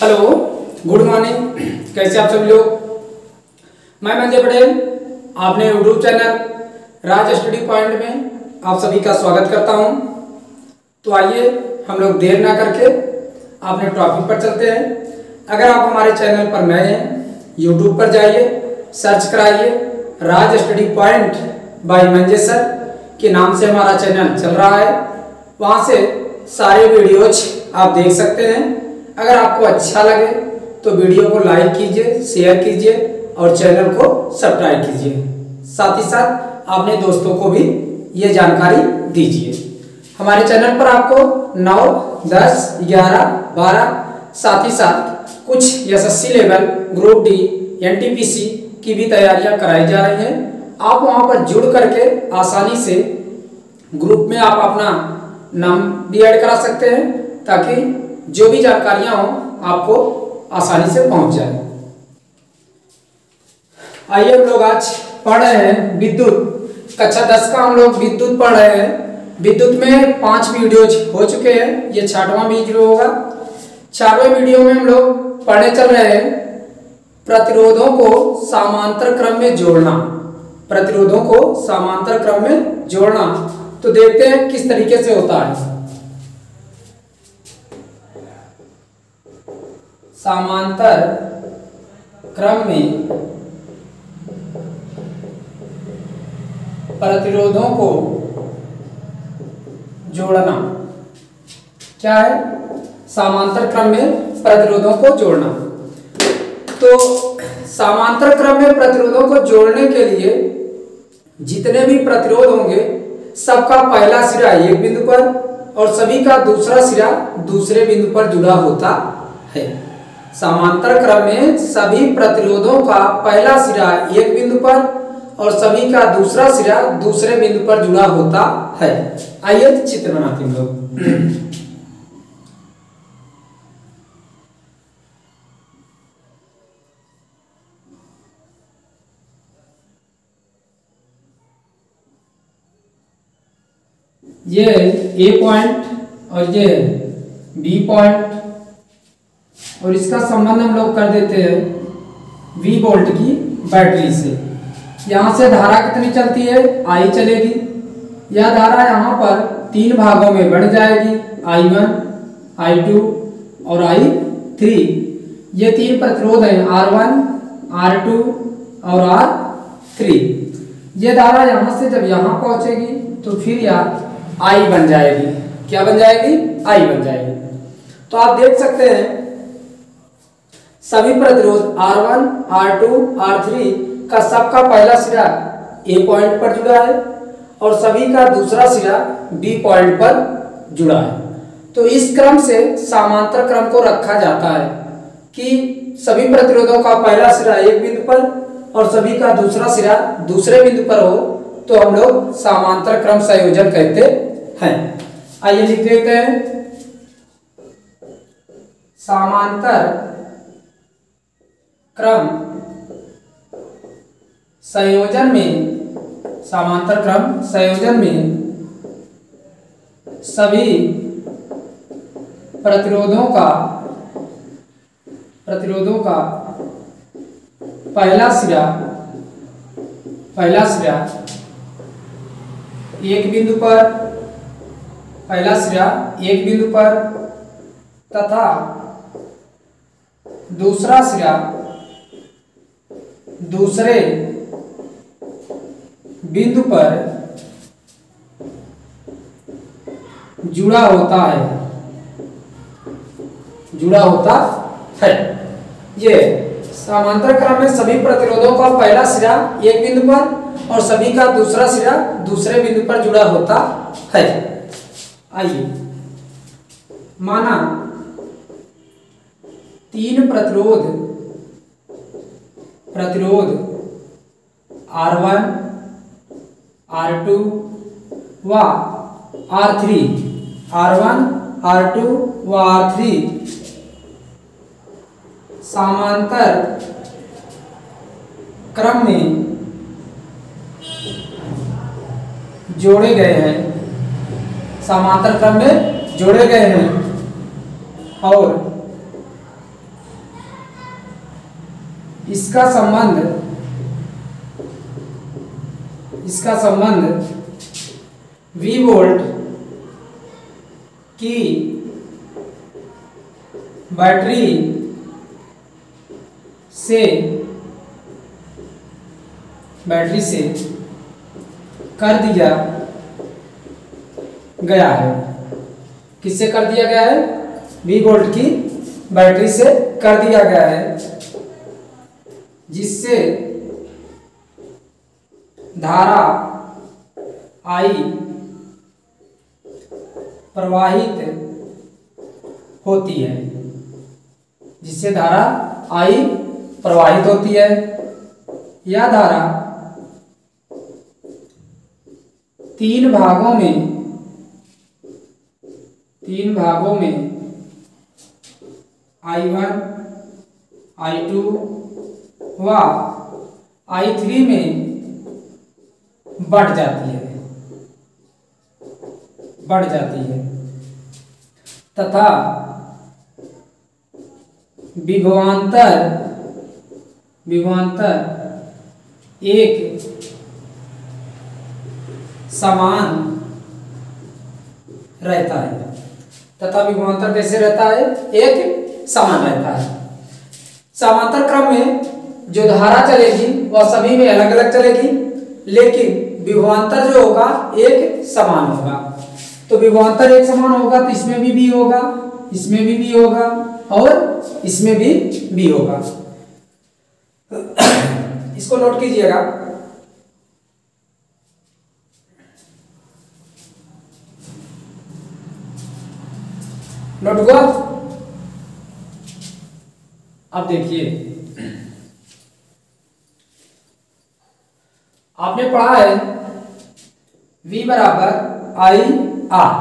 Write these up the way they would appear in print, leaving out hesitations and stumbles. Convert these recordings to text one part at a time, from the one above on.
Hello, good morning. कैसे आप सभी लोग। मैं मंजय पटेल, आपने यूट्यूब चैनल राज स्टडी पॉइंट में आप सभी का स्वागत करता हूं। तो आइए हम लोग देर ना करके अपने टॉपिक पर चलते हैं। अगर आप हमारे चैनल पर नए हैं, यूट्यूब पर जाइए, सर्च कराइए Raj study point by Manjay sir के नाम से हमारा चैनल चल रहा है। वहाँ से सारे वीडियोज आप देख सकते हैं। अगर आपको अच्छा लगे तो वीडियो को लाइक कीजिए, शेयर कीजिए और चैनल को सब्सक्राइब कीजिए। साथ ही साथ अपने दोस्तों को भी ये जानकारी दीजिए। हमारे चैनल पर आपको 9, 10, 11, 12 साथ ही साथ कुछ SSC level, group D, NTPC की भी तैयारियां कराई जा रही हैं। आप वहां पर जुड़ करके आसानी से ग्रुप में आप अपना नाम भी ऐड करा सकते हैं, ताकि जो भी जानकारियां हों आपको आसानी से पहुंच जाए। आइए हम लोग आज पढ़ रहे हैं विद्युत। कक्षा 10 का हम लोग विद्युत पढ़ रहे हैं। विद्युत में 5 वीडियोज हो चुके हैं, ये 6वां वीडियो होगा। 4वें वीडियो में हम लोग पढ़ने चल रहे हैं प्रतिरोधों को समांतर क्रम में जोड़ना। प्रतिरोधों को समांतर क्रम में जोड़ना, तो देखते हैं किस तरीके से होता है। समांतर क्रम में प्रतिरोधों को जोड़ना। क्या है? समांतर क्रम में प्रतिरोधों को जोड़ना। तो समांतर क्रम में प्रतिरोधों को जोड़ने के लिए जितने भी प्रतिरोध होंगे सबका पहला सिरा एक बिंदु पर और सभी का दूसरा सिरा दूसरे बिंदु पर जुड़ा होता है। समांतर क्रम में सभी प्रतिरोधों का पहला सिरा एक बिंदु पर और सभी का दूसरा सिरा दूसरे बिंदु पर जुड़ा होता है। आइए चित्र बनाते हैं लोग। ये ए पॉइंट और ये बी पॉइंट, और इसका संबंध हम लोग कर देते हैं V वोल्ट की बैटरी से। यहाँ से धारा कितनी चलती है? I चलेगी। यह धारा यहाँ पर 3 भागों में बढ़ जाएगी, I1, I2 और I3। ये 3 प्रतिरोध हैं, R1, R2 और R3। ये धारा यहाँ से जब यहाँ पहुँचेगी तो फिर यह I बन जाएगी। क्या बन जाएगी? I बन जाएगी। तो आप देख सकते हैं सभी प्रतिरोध R1, R2, R3 का सबका पहला सिरा A पॉइंट पर जुड़ा है और सभी का दूसरा सिरा B पॉइंट पर जुड़ा है। तो इस क्रम से समांतर क्रम को रखा जाता है कि सभी प्रतिरोधों का पहला सिरा एक बिंदु पर और सभी का दूसरा सिरा दूसरे बिंदु पर हो, तो हम लोग समांतर क्रम संयोजन कहते हैं। आइए लिख देते हैं समांतर क्रम संयोजन में, समांतर क्रम संयोजन में सभी प्रतिरोधों का पहला सिरा एक बिंदु पर, पहला सिरा एक बिंदु पर तथा दूसरा सिरा दूसरे बिंदु पर जुड़ा होता है। ये समांतर क्रम में सभी प्रतिरोधों का पहला सिरा एक बिंदु पर और सभी का दूसरा सिरा दूसरे बिंदु पर जुड़ा होता है। आइए माना 3 प्रतिरोध R1, R2 व R3, R1, R2 व R3 समांतर क्रम में जोड़े गए हैं, समांतर क्रम में जोड़े गए हैं और इसका संबंध V वोल्ट की बैटरी से कर दिया गया है। किससे कर दिया गया है? V वोल्ट की बैटरी से कर दिया गया है, जिससे धारा I प्रवाहित होती है, जिससे धारा I प्रवाहित होती है। यह धारा तीन भागों में I1, I2 व I3 में बढ़ जाती है तथा विभवांतर एक समान रहता है। तथा विभवांतर कैसे रहता है? एक समान रहता है। समांतर क्रम में जो धारा चलेगी वह सभी में अलग अलग चलेगी, लेकिन विभवांतर जो होगा एक समान होगा। तो विभवांतर एक समान होगा तो इसमें भी होगा, इसमें भी होगा और इसमें भी होगा। इसको नोट कीजिएगा। नोट हुआ? अब देखिए, आपने पढ़ा है V बराबर I R।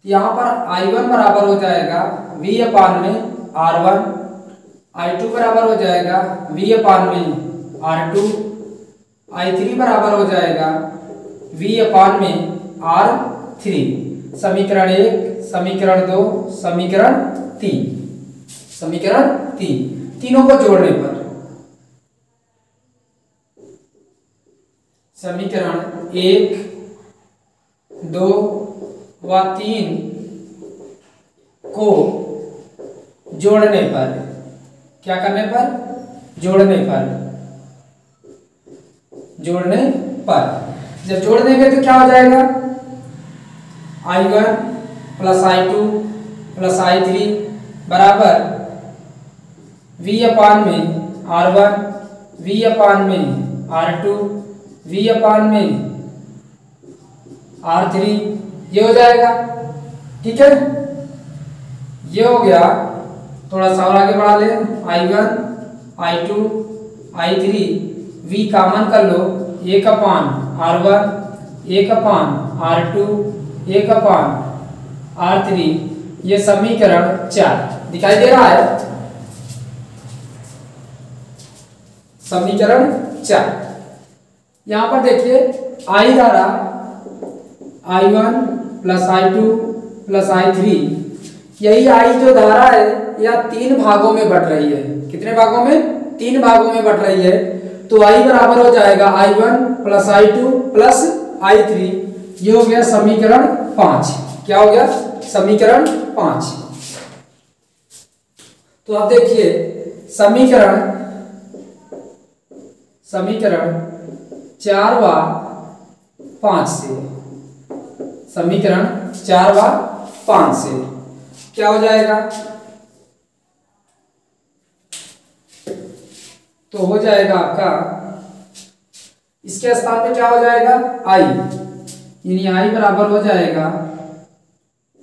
यहां पर I1 बराबर हो जाएगा V अपान में R1, I2 बराबर हो जाएगा V अपान में R2, I3 बराबर हो जाएगा V अपान में R3। समीकरण 1, समीकरण 2, समीकरण 3। तीनों को जोड़ने पर समीकरण 1, 2 व 3 को जोड़ने पर, क्या करने पर? जोड़ने पर जब जोड़ देंगे तो क्या हो जाएगा? I1 plus I2 plus I3 बराबर V अपान में R1, V अपान में R2, V अपान में R3, ये हो जाएगा। ठीक है, ये हो गया। थोड़ा सा और आगे बढ़ा ले। I1, I2, I3, V common कर लो, 1 अपान R1, 1 अपान R2, 1 अपान R3, ये समीकरण 4 दिखाई दे रहा है। समीकरण 4। यहां पर देखिए I धारा I1 plus I2 plus I3, यही I जो धारा है यह 3 भागों में बट रही है। कितने भागों में? 3 भागों में बट रही है। तो I बराबर हो जाएगा I1 plus I2 plus I3। ये हो गया समीकरण 5। क्या हो गया? समीकरण 5। तो अब देखिए समीकरण 4 व 5 से, समीकरण 4 व 5 से क्या हो जाएगा? तो हो जाएगा आपका, इसके स्थान पे क्या हो जाएगा? I, यानी I बराबर हो जाएगा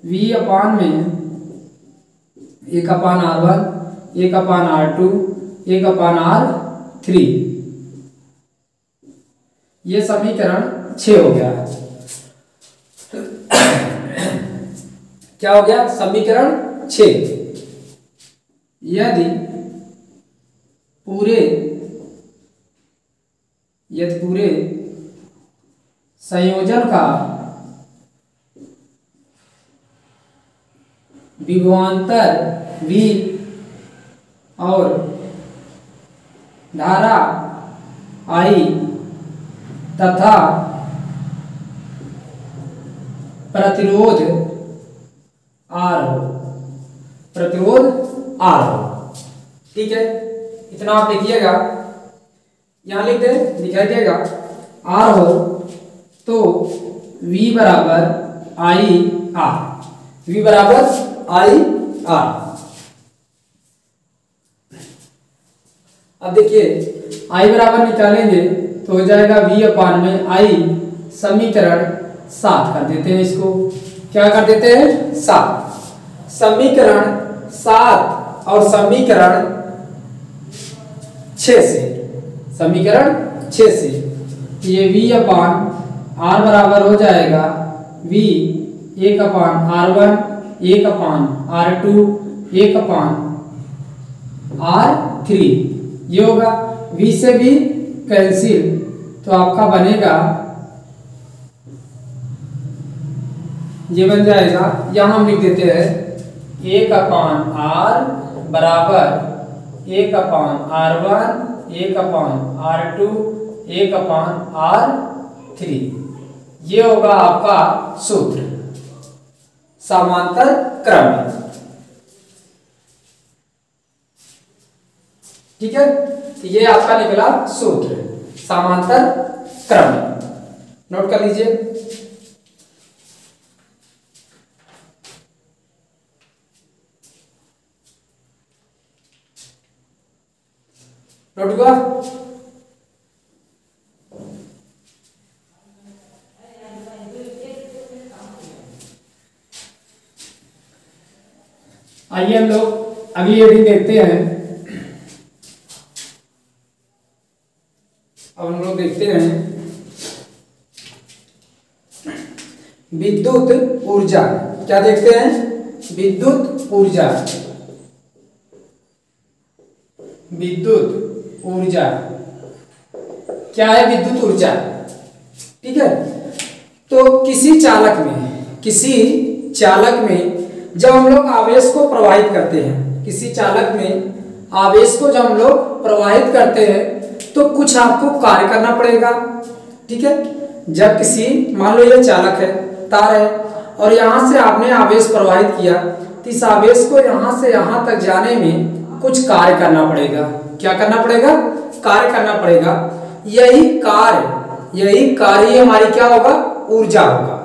V अपान में 1 अपान R1, 1 अपान R2, 1 अपान R3। ये समीकरण 6 हो गया। क्या हो गया? समीकरण 6। यदि पूरे संयोजन का विभवांतर V और धारा I तथा प्रतिरोध R हो, प्रतिरोध R हो। ठीक है, इतना आप लिखिएगा, यहां लिख दे, दिखाई देगा R हो तो V बराबर I R, V बराबर I R। अब देखिए I बराबर निकालेंगे तो हो जाएगा V अपान में I, समीकरण 7 कर देते हैं, इसको क्या कर देते हैं 7, समीकरण 7 और समीकरण 6 से, समीकरण 6 से ये V अपान R बराबर हो जाएगा V 1 अपान R1, 1 अपान R2, 1 अपान R3, ये होगा। V से भी कैंसिल तो आपका बनेगा, ये बन जाएगा, यहां हम लिख देते हैं 1 अपान R बराबर 1 अपान R1, 1 अपान R2, 1 अपान R3, ये होगा आपका सूत्र समांतर क्रम में। ठीक है, तो ये आपका निकला सूत्र समांतर क्रम में, नोट कर लीजिए। नोट हुआ? आइए हम लोग अगली हेडिंग देखते हैं। अब हम लोग देखते हैं विद्युत ऊर्जा। क्या देखते हैं? विद्युत ऊर्जा, विद्युत ऊर्जा क्या है? विद्युत ऊर्जा, ठीक है। तो किसी चालक में जब हम लोग आवेश को प्रवाहित करते हैं, किसी चालक में आवेश को जब हम लोग प्रवाहित करते हैं तो कुछ आपको कार्य करना पड़ेगा, ठीक है। जब किसी, मान लो ये चालक है, तार है, और यहां से आपने आवेश प्रवाहित किया तो इस आवेश को यहां से यहां तक जाने में कुछ कार्य करना पड़ेगा। क्या करना पड़ेगा? कार्य करना पड़ेगा। यही कार्य हमारी क्या होगा? ऊर्जा होगा।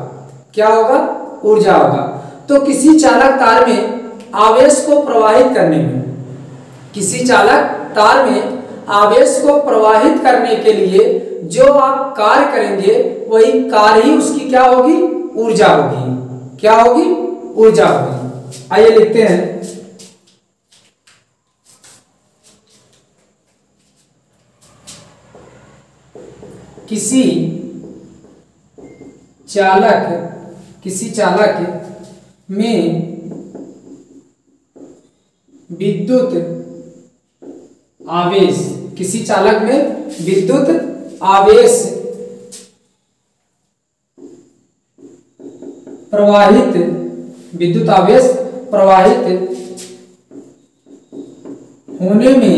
क्या होगा? ऊर्जा होगा। तो किसी चालक तार में आवेश को प्रवाहित करने में, किसी चालक तार में आवेश को प्रवाहित करने के लिए जो आप कार्य करेंगे वही कार्य ही उसकी क्या होगी? ऊर्जा होगी। क्या होगी? ऊर्जा होगी। आइए लिखते हैं, किसी चालक में विद्युत आवेश, किसी चालक में विद्युत आवेश प्रवाहित, विद्युत आवेश प्रवाहित होने में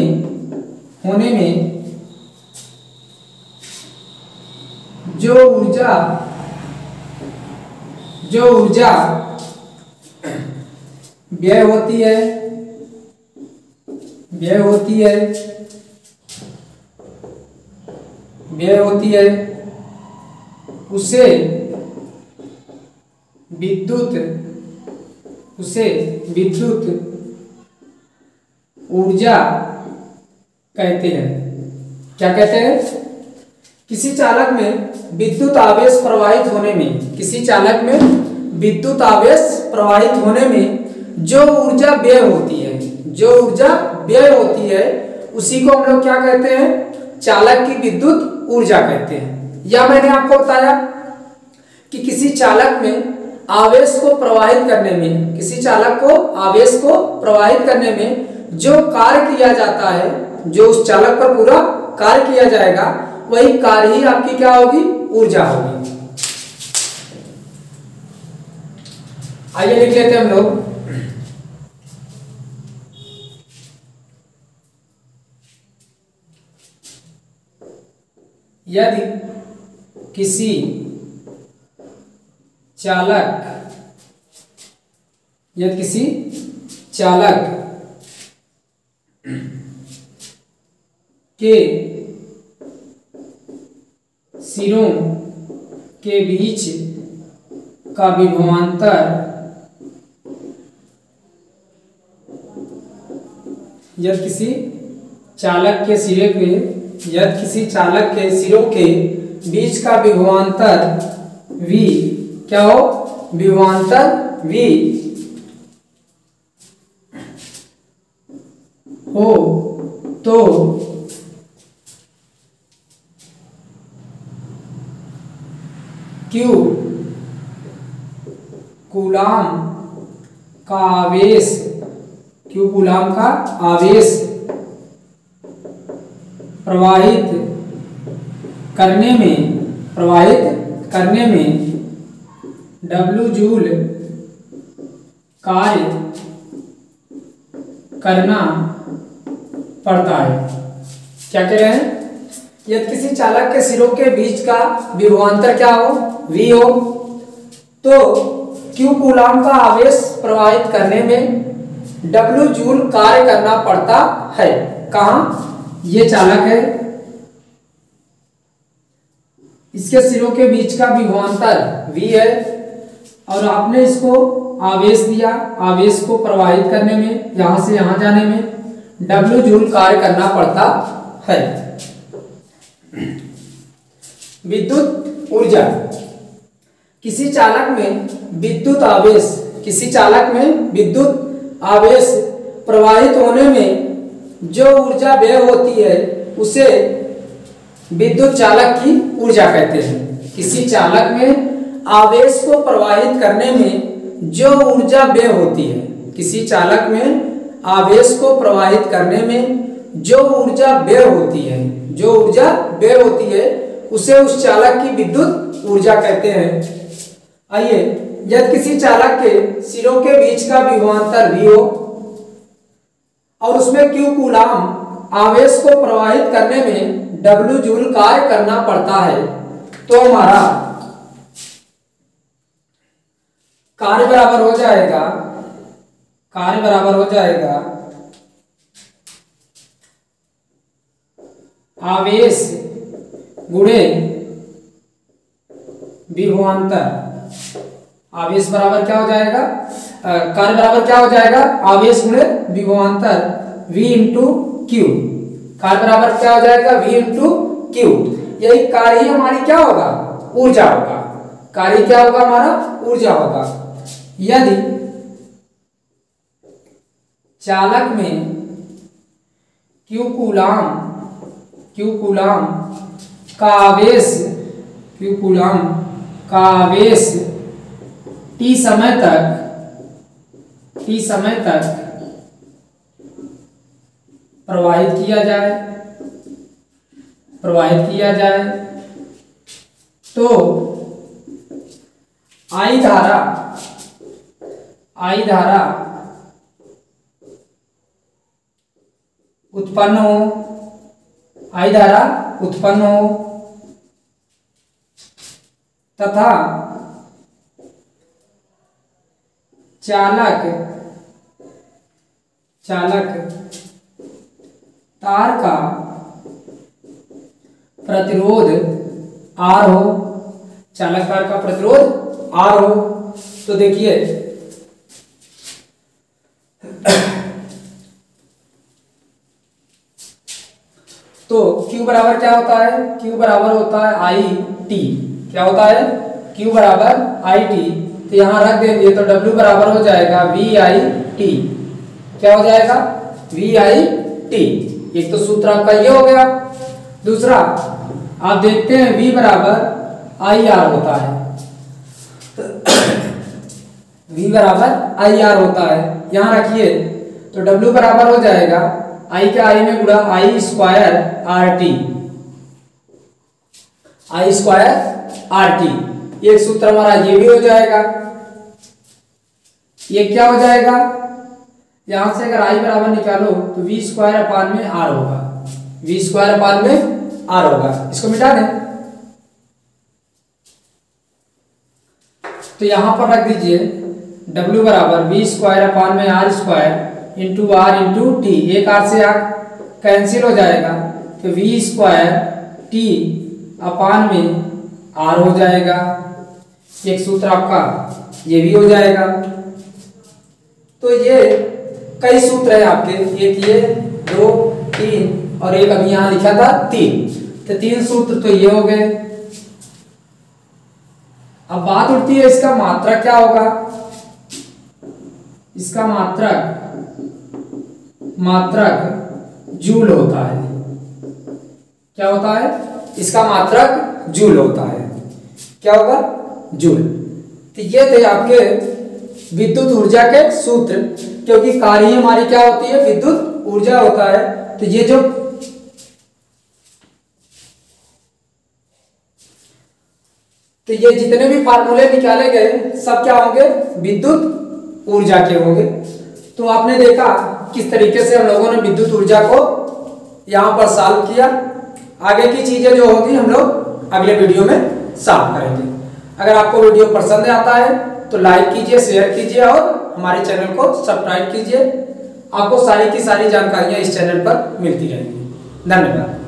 जो ऊर्जा व्यय होती है उसे विद्युत ऊर्जा कहते हैं। क्या कहते हैं? किसी चालक में विद्युत आवेश प्रवाहित होने में, किसी चालक में विद्युत आवेश प्रवाहित होने में जो ऊर्जा व्यय होती है, उसी को हम लोग क्या कहते हैं? चालक की विद्युत ऊर्जा कहते हैं। या मैंने आपको बताया कि किसी चालक में आवेश को प्रवाहित करने में, किसी चालक को आवेश को प्रवाहित करने में जो कार्य किया जाता है, जो उस चालक पर पूरा कार्य किया जाएगा, वही कार्य ही आपकी क्या होगी? ऊर्जा होगी। आइए लिख लेते हैं हम लोग, यदि किसी चालक के सिरों के बीच का विभवांतर यदि किसी चालक के सिरों के बीच का विभवांतर v क्या हो, विभवांतर v हो तो Q कूलाम का आवेश प्रवाहित करने में W जूल कार्य करना पड़ता है। क्या कह रहे हैं, यदि किसी चालक के सिरों के बीच का विभवांतर क्या हो, V हो, तो Q कूलाम का आवेश प्रवाहित करने में W जूल कार्य करना पड़ता है। कहाँ, ये चालक है, इसके सिरों के बीच का विभवांतर V है और आपने इसको आवेश दिया, आवेश को प्रवाहित करने में, यहां से यहां जाने में W जूल कार्य करना पड़ता है। विद्युत ऊर्जा, किसी चालक में विद्युत आवेश प्रवाहित होने में जो ऊर्जा व्यय होती है उसे विद्युत चालक की ऊर्जा कहते हैं। किसी चालक में आवेश को प्रवाहित करने में जो ऊर्जा व्यय होती है, किसी चालक में आवेश को प्रवाहित करने में जो ऊर्जा व्यय होती है उसे उस चालक की विद्युत ऊर्जा कहते हैं। आइए, यदि किसी चालक के सिरों के बीच का विभवांतर V हो और उसमें Q कूलाम आवेश को प्रवाहित करने में W जूल कार्य करना पड़ता है, तो हमारा कार्य बराबर हो जाएगा आवेश गुणे विभवांतर। आवेश बराबर क्या हो जाएगा, कार्य बराबर क्या हो जाएगा, आवेश गुणे विभवांतर V इंटू Q। कार्य बराबर क्या हो जाएगा, V इंटू Q। यही कार्य ही हमारी क्या होगा, ऊर्जा होगा। कार्य क्या होगा, हमारा ऊर्जा होगा। यदि चालक में Q कूलाम का आवेश T समय तक प्रवाहित किया जाए तो I धारा उत्पन्न हो तथा चालक तार का प्रतिरोध R हो, चालक तार का प्रतिरोध R हो, तो देखिए तो Q बराबर क्या होता है, Q बराबर होता है IT। क्या होता है, Q बराबर IT। तो यहां रख देंगे तो W बराबर हो जाएगा VIT। क्या हो जाएगा, VIT। एक तो सूत्र आपका ये हो गया। दूसरा आप देखते हैं V बराबर IR होता है। V बराबर IR होता है, यहां रखिए तो W बराबर हो जाएगा I के I में गुणा I square RT। I square RT, एक सूत्र हमारा ये भी हो जाएगा। ये क्या हो जाएगा, यहां से अगर I बराबर निकालो तो V स्क्वायर अपान में R होगा, V स्क्वायर अपान में R होगा। इसको मिटा दें तो यहाँ पर रख दीजिए W बराबर v² into r into T. एक r से r कैंसिल हो जाएगा तो v² r हो जाएगा। एक सूत्र आपका ये भी हो जाएगा। तो ये कई सूत्र है आपके, एक ये 2 3 और एक अभी यहाँ लिखा था 3, तो 3 सूत्र तो ये हो गए। अब बात उठती है इसका मात्रक क्या होगा। इसका मात्रक जूल होता है। क्या होता है? इसका मात्रक जूल होता है। क्या होगा? जूल। तो ये थे आपके विद्युत ऊर्जा के सूत्र, क्योंकि कार्य ही हमारी क्या होती है? विद्युत ऊर्जा होता है। तो ये जो ये जितने भी फार्मूले निकाले गए सब क्या होंगे? विद्युत ऊर्जा के होंगे। तो आपने देखा किस तरीके से हम लोगों ने विद्युत ऊर्जा को यहाँ पर सॉल्व किया। आगे की चीजें जो होगी हम लोग अगले वीडियो में सॉल्व करेंगे। अगर आपको वीडियो पसंद आता है तो लाइक कीजिए, शेयर कीजिए और हमारे चैनल को सब्सक्राइब कीजिए। आपको सारी की सारी जानकारियां इस चैनल पर मिलती रहेंगी। धन्यवाद।